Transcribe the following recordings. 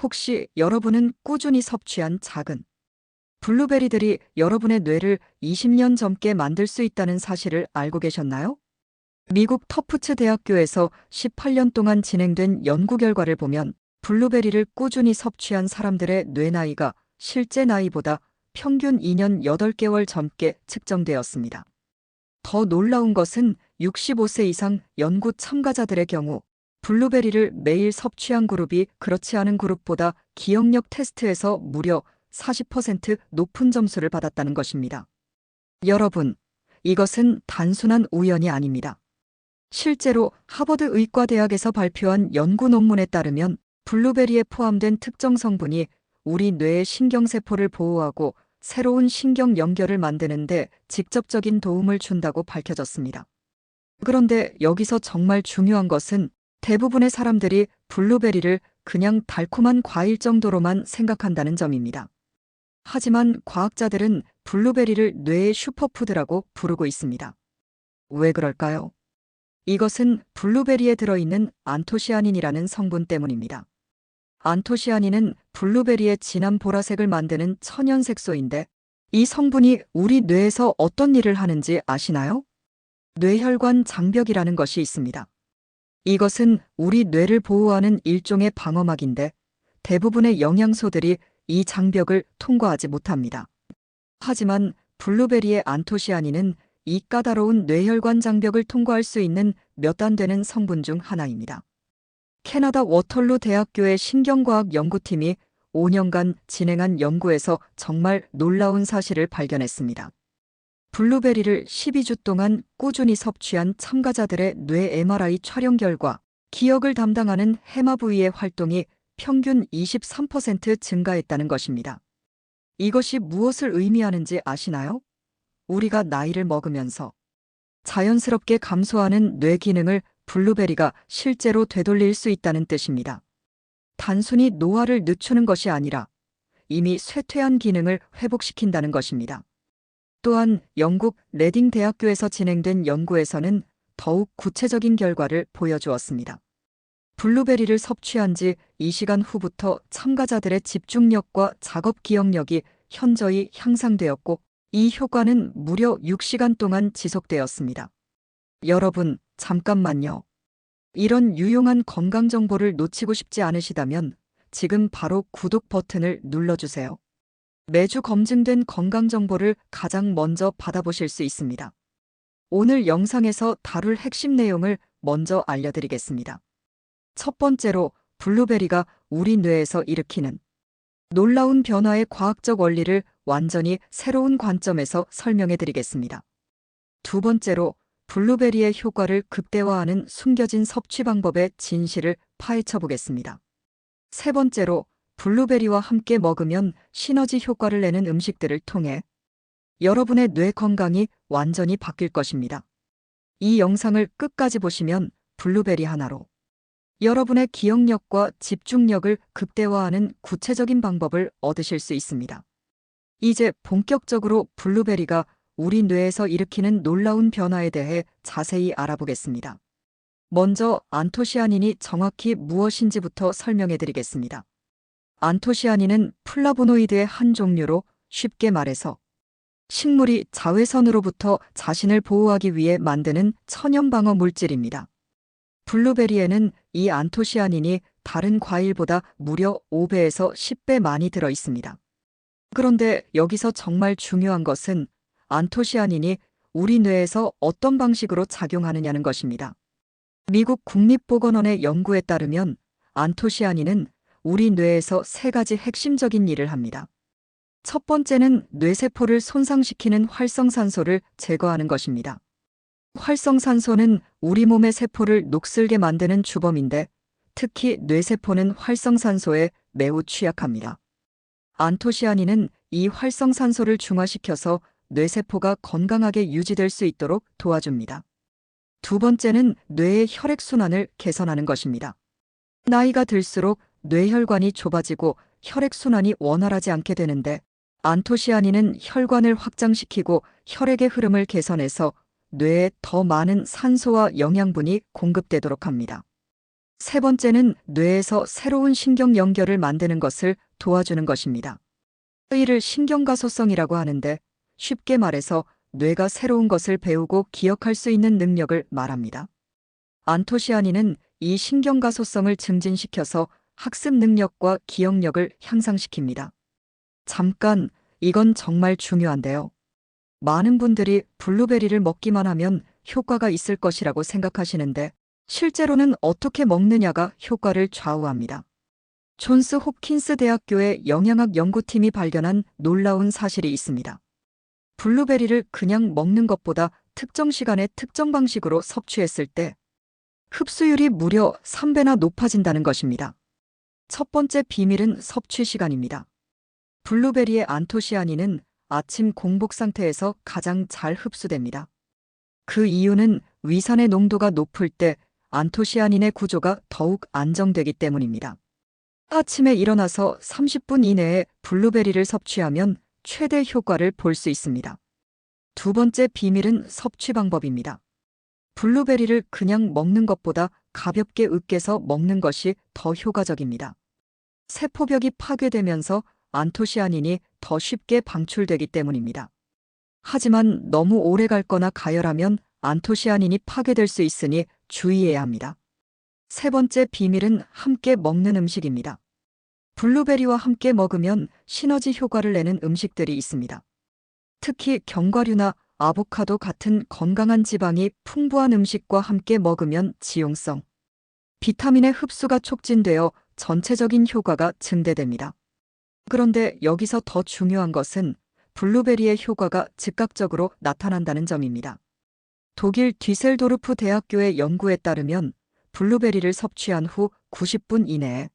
혹시 여러분은 꾸준히 섭취한 작은 블루베리들이 여러분의 뇌를 20년 젊게 만들 수 있다는 사실을 알고 계셨나요? 미국 터프츠 대학교에서 18년 동안 진행된 연구 결과를 보면 블루베리를 꾸준히 섭취한 사람들의 뇌 나이가 실제 나이보다 평균 2년 8개월 젊게 측정되었습니다. 더 놀라운 것은 65세 이상 연구 참가자들의 경우 블루베리를 매일 섭취한 그룹이 그렇지 않은 그룹보다 기억력 테스트에서 무려 40% 높은 점수를 받았다는 것입니다. 여러분, 이것은 단순한 우연이 아닙니다. 실제로 하버드 의과대학에서 발표한 연구 논문에 따르면 블루베리에 포함된 특정 성분이 우리 뇌의 신경세포를 보호하고 새로운 신경 연결을 만드는 데 직접적인 도움을 준다고 밝혀졌습니다. 그런데 여기서 정말 중요한 것은 대부분의 사람들이 블루베리를 그냥 달콤한 과일 정도로만 생각한다는 점입니다. 하지만 과학자들은 블루베리를 뇌의 슈퍼푸드라고 부르고 있습니다. 왜 그럴까요? 이것은 블루베리에 들어있는 안토시아닌이라는 성분 때문입니다. 안토시아닌은 블루베리의 진한 보라색을 만드는 천연 색소인데 이 성분이 우리 뇌에서 어떤 일을 하는지 아시나요? 뇌혈관 장벽이라는 것이 있습니다. 이것은 우리 뇌를 보호하는 일종의 방어막인데 대부분의 영양소들이 이 장벽을 통과하지 못합니다. 하지만 블루베리의 안토시아닌은 이 까다로운 뇌혈관 장벽을 통과할 수 있는 몇 안 되는 성분 중 하나입니다. 캐나다 워털루 대학교의 신경과학 연구팀이 5년간 진행한 연구에서 정말 놀라운 사실을 발견했습니다. 블루베리를 12주 동안 꾸준히 섭취한 참가자들의 뇌 MRI 촬영 결과 기억을 담당하는 해마 부위의 활동이 평균 23% 증가했다는 것입니다. 이것이 무엇을 의미하는지 아시나요? 우리가 나이를 먹으면서 자연스럽게 감소하는 뇌 기능을 블루베리가 실제로 되돌릴 수 있다는 뜻입니다. 단순히 노화를 늦추는 것이 아니라 이미 쇠퇴한 기능을 회복시킨다는 것입니다. 또한 영국 레딩 대학교에서 진행된 연구에서는 더욱 구체적인 결과를 보여주었습니다. 블루베리를 섭취한 지 2시간 후부터 참가자들의 집중력과 작업 기억력이 현저히 향상되었고 이 효과는 무려 6시간 동안 지속되었습니다. 여러분, 잠깐만요. 이런 유용한 건강 정보를 놓치고 싶지 않으시다면 지금 바로 구독 버튼을 눌러주세요. 매주 검증된 건강 정보를 가장 먼저 받아보실 수 있습니다. 오늘 영상에서 다룰 핵심 내용을 먼저 알려드리겠습니다. 첫 번째로 블루베리가 우리 뇌에서 일으키는 놀라운 변화의 과학적 원리를 완전히 새로운 관점에서 설명해 드리겠습니다. 두 번째로 블루베리의 효과를 극대화하는 숨겨진 섭취 방법의 진실을 파헤쳐 보겠습니다. 세 번째로 블루베리와 함께 먹으면 시너지 효과를 내는 음식들을 통해 여러분의 뇌 건강이 완전히 바뀔 것입니다. 이 영상을 끝까지 보시면 블루베리 하나로 여러분의 기억력과 집중력을 극대화하는 구체적인 방법을 얻으실 수 있습니다. 이제 본격적으로 블루베리가 우리 뇌에서 일으키는 놀라운 변화에 대해 자세히 알아보겠습니다. 먼저 안토시아닌이 정확히 무엇인지부터 설명해 드리겠습니다. 안토시아닌은 플라보노이드의 한 종류로 쉽게 말해서 식물이 자외선으로부터 자신을 보호하기 위해 만드는 천연 방어 물질입니다. 블루베리에는 이 안토시아닌이 다른 과일보다 무려 5배에서 10배 많이 들어 있습니다. 그런데 여기서 정말 중요한 것은 안토시아닌이 우리 뇌에서 어떤 방식으로 작용하느냐는 것입니다. 미국 국립보건원의 연구에 따르면 안토시아닌은 우리 뇌에서 세 가지 핵심적인 일을 합니다. 첫 번째는 뇌세포를 손상시키는 활성산소를 제거하는 것입니다. 활성산소는 우리 몸의 세포를 녹슬게 만드는 주범인데 특히 뇌세포는 활성산소에 매우 취약합니다. 안토시아닌은 이 활성산소를 중화시켜서 뇌세포가 건강하게 유지될 수 있도록 도와줍니다. 두 번째는 뇌의 혈액순환을 개선하는 것입니다. 나이가 들수록 뇌혈관이 좁아지고 혈액순환이 원활하지 않게 되는데 안토시아닌은 혈관을 확장시키고 혈액의 흐름을 개선해서 뇌에 더 많은 산소와 영양분이 공급되도록 합니다. 세 번째는 뇌에서 새로운 신경 연결을 만드는 것을 도와주는 것입니다. 이를 신경가소성이라고 하는데 쉽게 말해서 뇌가 새로운 것을 배우고 기억할 수 있는 능력을 말합니다. 안토시아닌은 이 신경가소성을 증진시켜서 학습 능력과 기억력을 향상시킵니다. 잠깐, 이건 정말 중요한데요. 많은 분들이 블루베리를 먹기만 하면 효과가 있을 것이라고 생각하시는데 실제로는 어떻게 먹느냐가 효과를 좌우합니다. 존스 홉킨스 대학교의 영양학 연구팀이 발견한 놀라운 사실이 있습니다. 블루베리를 그냥 먹는 것보다 특정 시간에 특정 방식으로 섭취했을 때 흡수율이 무려 3배나 높아진다는 것입니다. 첫 번째 비밀은 섭취 시간입니다. 블루베리의 안토시아닌은 아침 공복 상태에서 가장 잘 흡수됩니다. 그 이유는 위산의 농도가 높을 때 안토시아닌의 구조가 더욱 안정되기 때문입니다. 아침에 일어나서 30분 이내에 블루베리를 섭취하면 최대 효과를 볼 수 있습니다. 두 번째 비밀은 섭취 방법입니다. 블루베리를 그냥 먹는 것보다 가볍게 으깨서 먹는 것이 더 효과적입니다. 세포벽이 파괴되면서 안토시아닌이 더 쉽게 방출되기 때문입니다. 하지만 너무 오래 갈거나 가열하면 안토시아닌이 파괴될 수 있으니 주의해야 합니다. 세 번째 비밀은 함께 먹는 음식입니다. 블루베리와 함께 먹으면 시너지 효과를 내는 음식들이 있습니다. 특히 견과류나 아보카도 같은 건강한 지방이 풍부한 음식과 함께 먹으면 지용성, 비타민의 흡수가 촉진되어 전체적인 효과가 증대됩니다. 그런데 여기서 더 중요한 것은 블루베리의 효과가 즉각적으로 나타난다는 점입니다. 독일 뒤셀도르프 대학교의 연구에 따르면 블루베리를 섭취한 후 90분 이내에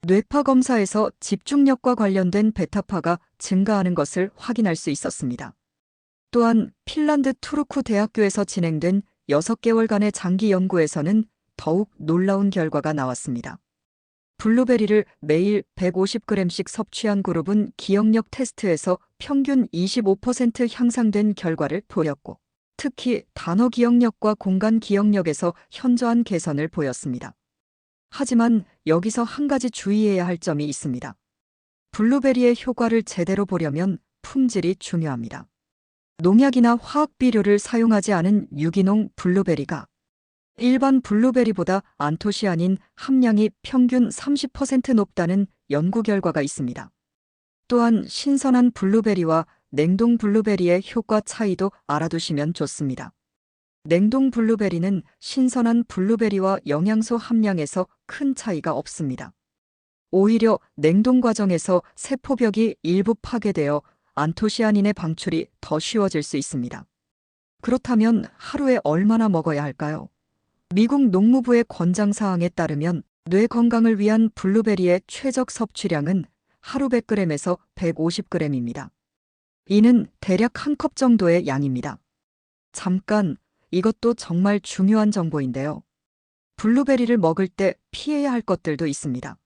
뇌파 검사에서 집중력과 관련된 베타파가 증가하는 것을 확인할 수 있었습니다. 또한 핀란드 투르쿠 대학교에서 진행된 6개월간의 장기 연구에서는 더욱 놀라운 결과가 나왔습니다. 블루베리를 매일 150g씩 섭취한 그룹은 기억력 테스트에서 평균 25% 향상된 결과를 보였고, 특히 단어 기억력과 공간 기억력에서 현저한 개선을 보였습니다. 하지만 여기서 한 가지 주의해야 할 점이 있습니다. 블루베리의 효과를 제대로 보려면 품질이 중요합니다. 농약이나 화학 비료를 사용하지 않은 유기농 블루베리가 일반 블루베리보다 안토시아닌 함량이 평균 30% 높다는 연구 결과가 있습니다. 또한 신선한 블루베리와 냉동 블루베리의 효과 차이도 알아두시면 좋습니다. 냉동 블루베리는 신선한 블루베리와 영양소 함량에서 큰 차이가 없습니다. 오히려 냉동 과정에서 세포벽이 일부 파괴되어 안토시아닌의 방출이 더 쉬워질 수 있습니다. 그렇다면 하루에 얼마나 먹어야 할까요? 미국 농무부의 권장사항에 따르면 뇌 건강을 위한 블루베리의 최적 섭취량은 하루 100g에서 150g입니다. 이는 대략 한 컵 정도의 양입니다. 잠깐, 이것도 정말 중요한 정보인데요. 블루베리를 먹을 때 피해야 할 것들도 있습니다.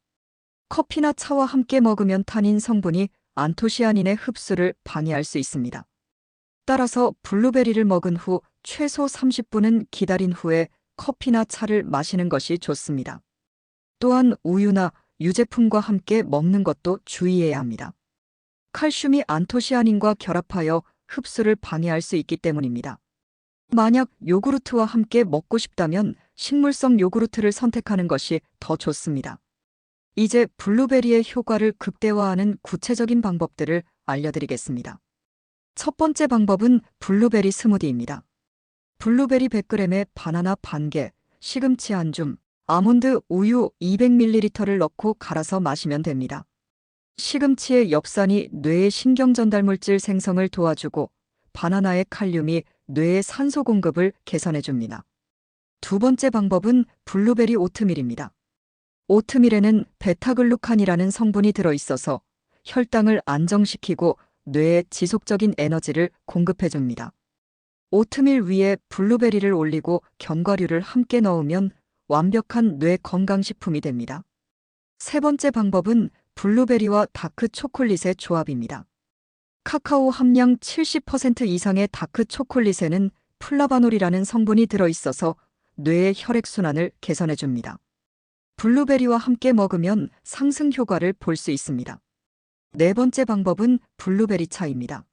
커피나 차와 함께 먹으면 타닌 성분이 안토시아닌의 흡수를 방해할 수 있습니다. 따라서 블루베리를 먹은 후 최소 30분은 기다린 후에 커피나 차를 마시는 것이 좋습니다. 또한 우유나 유제품과 함께 먹는 것도 주의해야 합니다. 칼슘이 안토시아닌과 결합하여 흡수를 방해할 수 있기 때문입니다. 만약 요구르트와 함께 먹고 싶다면 식물성 요구르트를 선택하는 것이 더 좋습니다. 이제 블루베리의 효과를 극대화하는 구체적인 방법들을 알려드리겠습니다. 첫 번째 방법은 블루베리 스무디입니다. 블루베리 100g에 바나나 반 개, 시금치 한 줌, 아몬드 우유 200ml를 넣고 갈아서 마시면 됩니다. 시금치의 엽산이 뇌의 신경전달물질 생성을 도와주고 바나나의 칼륨이 뇌의 산소 공급을 개선해줍니다. 두 번째 방법은 블루베리 오트밀입니다. 오트밀에는 베타글루칸이라는 성분이 들어있어서 혈당을 안정시키고 뇌에 지속적인 에너지를 공급해줍니다. 오트밀 위에 블루베리를 올리고 견과류를 함께 넣으면 완벽한 뇌 건강식품이 됩니다. 세 번째 방법은 블루베리와 다크 초콜릿의 조합입니다. 카카오 함량 70% 이상의 다크 초콜릿에는 플라바놀이라는 성분이 들어있어서 뇌의 혈액순환을 개선해줍니다. 블루베리와 함께 먹으면 상승 효과를 볼 수 있습니다. 네 번째 방법은 블루베리 차입니다.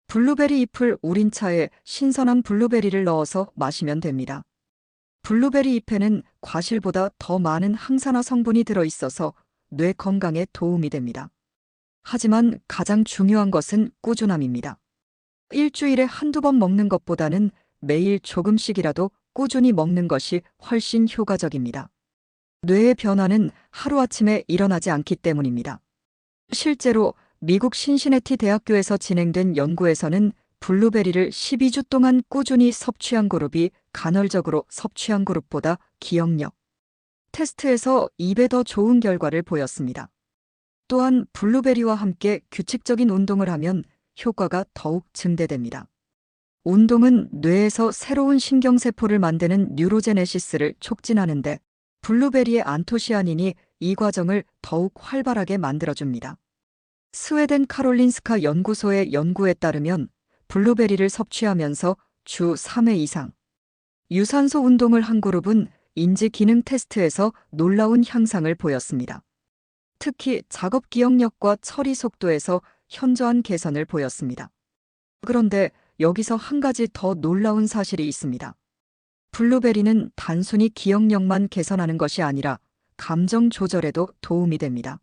블루베리 잎을 우린 차에 신선한 블루베리를 넣어서 마시면 됩니다. 블루베리 잎에는 과실보다 더 많은 항산화 성분이 들어있어서 뇌 건강에 도움이 됩니다. 하지만 가장 중요한 것은 꾸준함입니다. 일주일에 한두 번 먹는 것보다는 매일 조금씩이라도 꾸준히 먹는 것이 훨씬 효과적입니다. 뇌의 변화는 하루아침에 일어나지 않기 때문입니다. 실제로 미국 신시내티 대학교에서 진행된 연구에서는 블루베리를 12주 동안 꾸준히 섭취한 그룹이 간헐적으로 섭취한 그룹보다 기억력 테스트에서 2배 더 좋은 결과를 보였습니다. 또한 블루베리와 함께 규칙적인 운동을 하면 효과가 더욱 증대됩니다. 운동은 뇌에서 새로운 신경세포를 만드는 뉴로제네시스를 촉진하는데 블루베리의 안토시아닌이 이 과정을 더욱 활발하게 만들어줍니다. 스웨덴 카롤린스카 연구소의 연구에 따르면 블루베리를 섭취하면서 주 3회 이상 유산소 운동을 한 그룹은 인지 기능 테스트에서 놀라운 향상을 보였습니다. 특히 작업 기억력과 처리 속도에서 현저한 개선을 보였습니다. 그런데 여기서 한 가지 더 놀라운 사실이 있습니다. 블루베리는 단순히 기억력만 개선하는 것이 아니라 감정 조절에도 도움이 됩니다.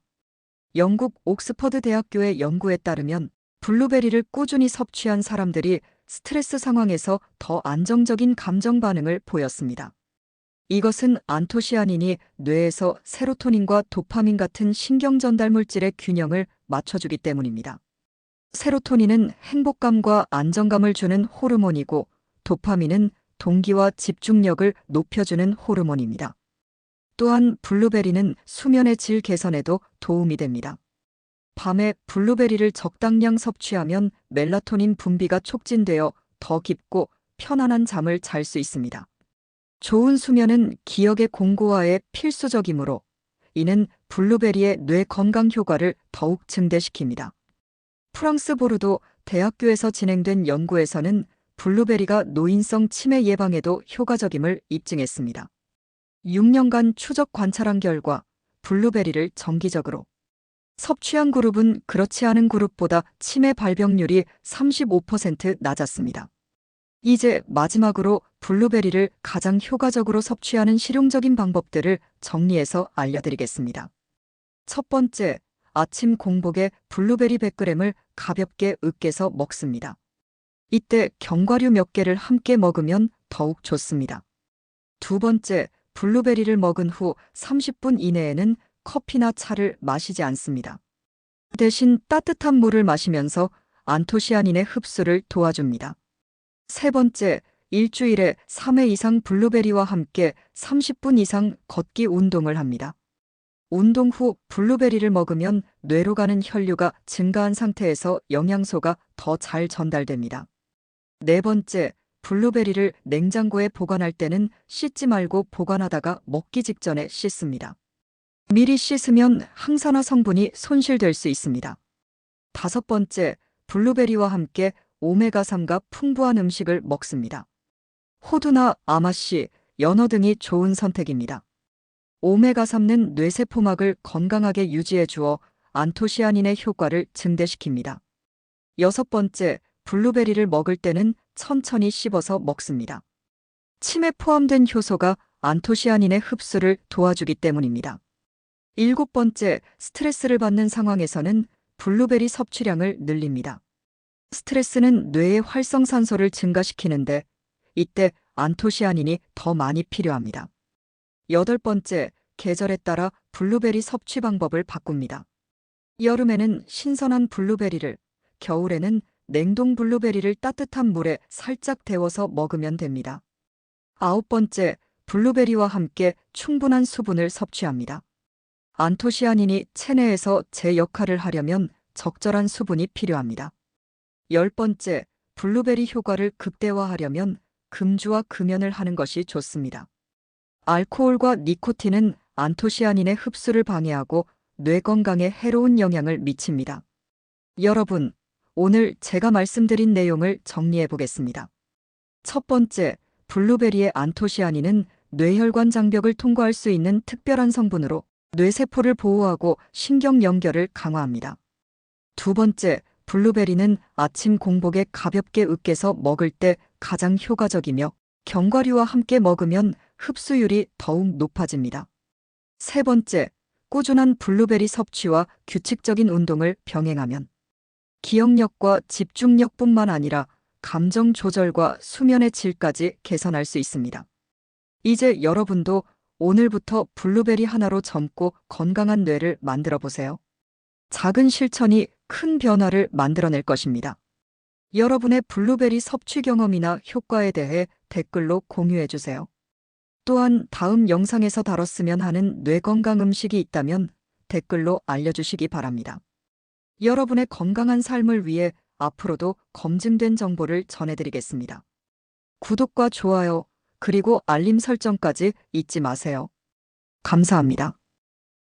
영국 옥스퍼드 대학교의 연구에 따르면 블루베리를 꾸준히 섭취한 사람들이 스트레스 상황에서 더 안정적인 감정 반응을 보였습니다. 이것은 안토시아닌이 뇌에서 세로토닌과 도파민 같은 신경 전달 물질의 균형을 맞춰주기 때문입니다. 세로토닌은 행복감과 안정감을 주는 호르몬이고 도파민은 동기와 집중력을 높여주는 호르몬입니다. 또한 블루베리는 수면의 질 개선에도 도움이 됩니다. 밤에 블루베리를 적당량 섭취하면 멜라토닌 분비가 촉진되어 더 깊고 편안한 잠을 잘 수 있습니다. 좋은 수면은 기억의 공고화에 필수적이므로 이는 블루베리의 뇌 건강 효과를 더욱 증대시킵니다. 프랑스 보르도 대학교에서 진행된 연구에서는 블루베리가 노인성 치매 예방에도 효과적임을 입증했습니다. 6년간 추적 관찰한 결과 블루베리를 정기적으로 섭취한 그룹은 그렇지 않은 그룹보다 치매 발병률이 35% 낮았습니다. 이제 마지막으로 블루베리를 가장 효과적으로 섭취하는 실용적인 방법들을 정리해서 알려드리겠습니다. 첫 번째, 아침 공복에 블루베리 100g을 가볍게 으깨서 먹습니다. 이때 견과류 몇 개를 함께 먹으면 더욱 좋습니다. 두 번째, 블루베리를 먹은 후 30분 이내에는 커피나 차를 마시지 않습니다. 대신 따뜻한 물을 마시면서 안토시아닌의 흡수를 도와줍니다. 세 번째, 일주일에 3회 이상 블루베리와 함께 30분 이상 걷기 운동을 합니다. 운동 후 블루베리를 먹으면 뇌로 가는 혈류가 증가한 상태에서 영양소가 더 잘 전달됩니다. 네 번째, 블루베리를 냉장고에 보관할 때는 씻지 말고 보관하다가 먹기 직전에 씻습니다. 미리 씻으면 항산화 성분이 손실될 수 있습니다. 다섯 번째, 블루베리와 함께 오메가3가 풍부한 음식을 먹습니다. 호두나 아마씨, 연어 등이 좋은 선택입니다. 오메가3는 뇌세포막을 건강하게 유지해 주어 안토시아닌의 효과를 증대시킵니다. 여섯 번째, 블루베리를 먹을 때는 천천히 씹어서 먹습니다. 침에 포함된 효소가 안토시아닌의 흡수를 도와주기 때문입니다. 일곱 번째, 스트레스를 받는 상황에서는 블루베리 섭취량을 늘립니다. 스트레스는 뇌의 활성산소를 증가시키는데 이때 안토시아닌이 더 많이 필요합니다. 여덟 번째, 계절에 따라 블루베리 섭취 방법을 바꿉니다. 여름에는 신선한 블루베리를, 겨울에는 냉동 블루베리를 따뜻한 물에 살짝 데워서 먹으면 됩니다. 아홉 번째, 블루베리와 함께 충분한 수분을 섭취합니다. 안토시아닌이 체내에서 제 역할을 하려면 적절한 수분이 필요합니다. 열 번째, 블루베리 효과를 극대화하려면 금주와 금연을 하는 것이 좋습니다. 알코올과 니코틴은 안토시아닌의 흡수를 방해하고 뇌 건강에 해로운 영향을 미칩니다. 여러분, 오늘 제가 말씀드린 내용을 정리해 보겠습니다. 첫 번째, 블루베리의 안토시아닌은 뇌혈관 장벽을 통과할 수 있는 특별한 성분으로 뇌세포를 보호하고 신경 연결을 강화합니다. 두 번째, 블루베리는 아침 공복에 가볍게 으깨서 먹을 때 가장 효과적이며 견과류와 함께 먹으면 흡수율이 더욱 높아집니다. 세 번째, 꾸준한 블루베리 섭취와 규칙적인 운동을 병행하면 기억력과 집중력뿐만 아니라 감정 조절과 수면의 질까지 개선할 수 있습니다. 이제 여러분도 오늘부터 블루베리 하나로 젊고 건강한 뇌를 만들어 보세요. 작은 실천이 큰 변화를 만들어낼 것입니다. 여러분의 블루베리 섭취 경험이나 효과에 대해 댓글로 공유해 주세요. 또한 다음 영상에서 다뤘으면 하는 뇌건강 음식이 있다면 댓글로 알려주시기 바랍니다. 여러분의 건강한 삶을 위해 앞으로도 검증된 정보를 전해드리겠습니다. 구독과 좋아요, 그리고 알림 설정까지 잊지 마세요. 감사합니다.